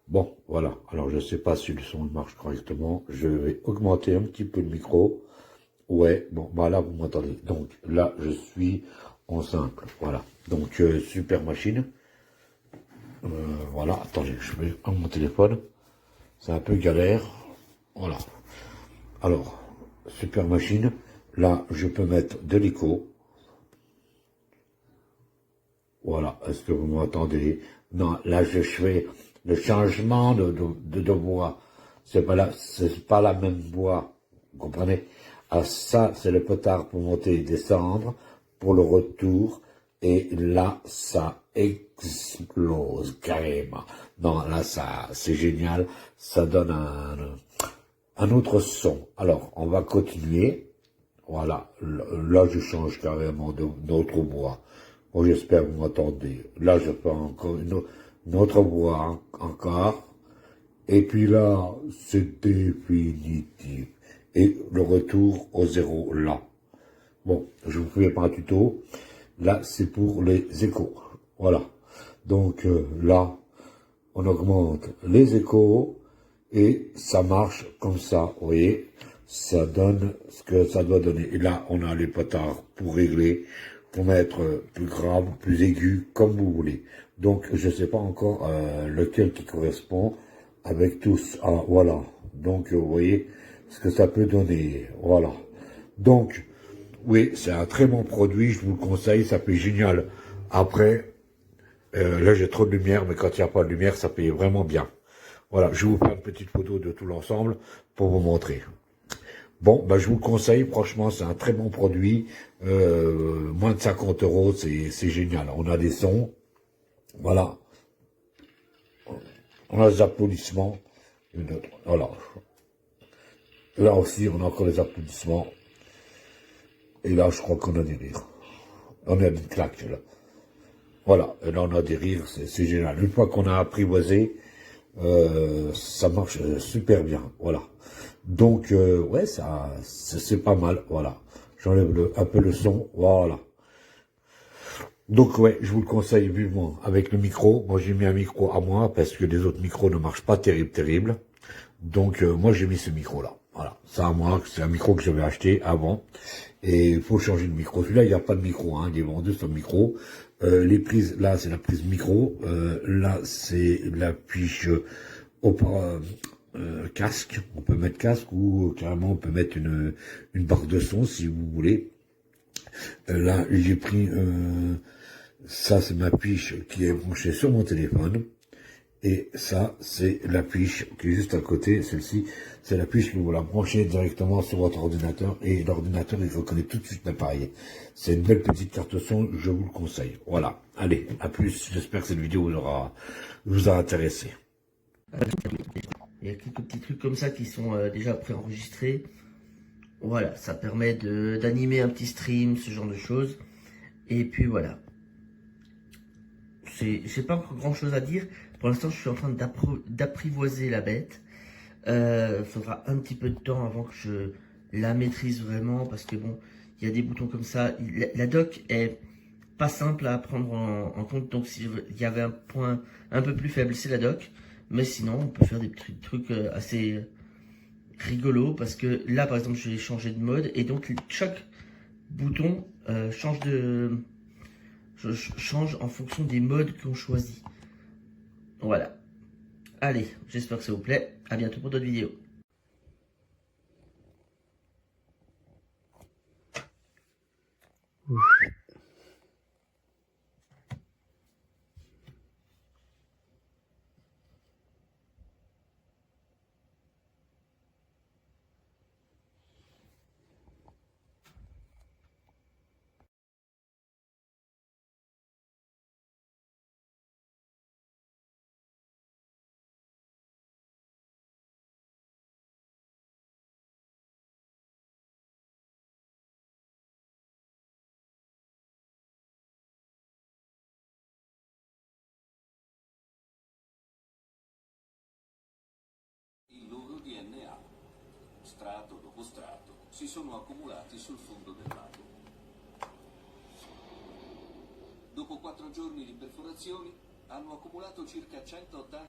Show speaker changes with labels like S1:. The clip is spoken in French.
S1: Bon, voilà. Alors, je sais pas si le son marche correctement. Je vais augmenter un petit peu le micro. Ouais, bon, bah là, vous m'entendez. Donc, là, je suis en simple. Voilà. Donc, super machine. Voilà. Attendez, je vais prendre mon téléphone. C'est un peu galère. Voilà. Alors, super machine. Là, je peux mettre de l'écho. Voilà. Est-ce que vous m'entendez? Non, là, je fais le changement de voix. C'est pas la même voix. Vous comprenez? Ah, ça, c'est le potard pour monter et descendre, pour le retour. Et là, ça explose carrément. Non, là, ça, c'est génial. Ça donne un autre son. Alors, on va continuer. Voilà, là je change carrément d'autre voix. Bon, j'espère que vous m'entendez. Là, je fais encore une autre voix encore. Et puis là, c'est définitif. Et le retour au zéro, là. Bon, je vous fais pas un tuto. Là, c'est pour les échos. Voilà. Donc là, on augmente les échos et ça marche comme ça, vous voyez, ça donne ce que ça doit donner. Et là, on a les potards pour régler, pour mettre plus grave, plus aigu, comme vous voulez. Donc, je ne sais pas encore lequel qui correspond avec tous. Ah, voilà. Donc, vous voyez ce que ça peut donner. Voilà. Donc, oui, c'est un très bon produit, je vous le conseille, ça fait génial. Après, là, j'ai trop de lumière, mais quand il n'y a pas de lumière, ça paye vraiment bien. Voilà, je vais vous faire une petite photo de tout l'ensemble pour vous montrer. Bon, bah, je vous le conseille, franchement, c'est un très bon produit. Moins de 50 euros, c'est génial. On a des sons, voilà. On a des applaudissements. Voilà. Là aussi, on a encore des applaudissements. Et là, je crois qu'on a des rires. On a des claques, là. Voilà, et là, on a des rires, c'est génial. Une fois qu'on a apprivoisé, ça marche super bien, voilà. Donc, ouais, ça, c'est pas mal, voilà. J'enlève un peu le son, voilà. Donc, ouais, je vous le conseille vivement avec le micro. Moi, j'ai mis un micro à moi parce que les autres micros ne marchent pas terrible. Donc, moi, j'ai mis ce micro-là. Voilà, ça à moi, c'est un micro que j'avais acheté avant. Et il faut changer de micro. Celui-là, il n'y a pas de micro, hein, il est vendu sur le micro. Les prises, là, c'est la prise micro. Là, c'est la fiche casque. On peut mettre casque ou carrément on peut mettre une barre de son si vous voulez. Là, j'ai pris ça, c'est ma fiche qui est branchée sur mon téléphone. Et ça, c'est la fiche qui est juste à côté. Celle-ci, c'est la fiche que vous la branchez directement sur votre ordinateur et l'ordinateur, il reconnaît tout de suite l'appareil. C'est une belle petite carte son, je vous le conseille. Voilà. Allez, à plus. J'espère que cette vidéo vous a intéressé.
S2: Il y a quelques petits trucs comme ça qui sont déjà préenregistrés. Voilà, ça permet d'animer un petit stream, ce genre de choses. Et puis voilà. J'ai pas encore grand chose à dire. Pour l'instant, je suis en train d'apprivoiser la bête. Faudra un petit peu de temps avant que je la maîtrise vraiment. Parce que bon, il y a des boutons comme ça. La dock est pas simple à prendre en compte. Donc s'il y avait un point un peu plus faible, c'est la dock. Mais sinon, on peut faire des petits trucs assez rigolo parce que là par exemple je vais changer de mode et donc chaque bouton change en fonction des modes qu'on choisit. Voilà. Allez, j'espère que ça vous plaît. À bientôt pour d'autres vidéos.
S3: Il loro DNA, strato dopo strato, si sono accumulati sul fondo del lago. Dopo 4 giorni di perforazioni, hanno accumulato circa 180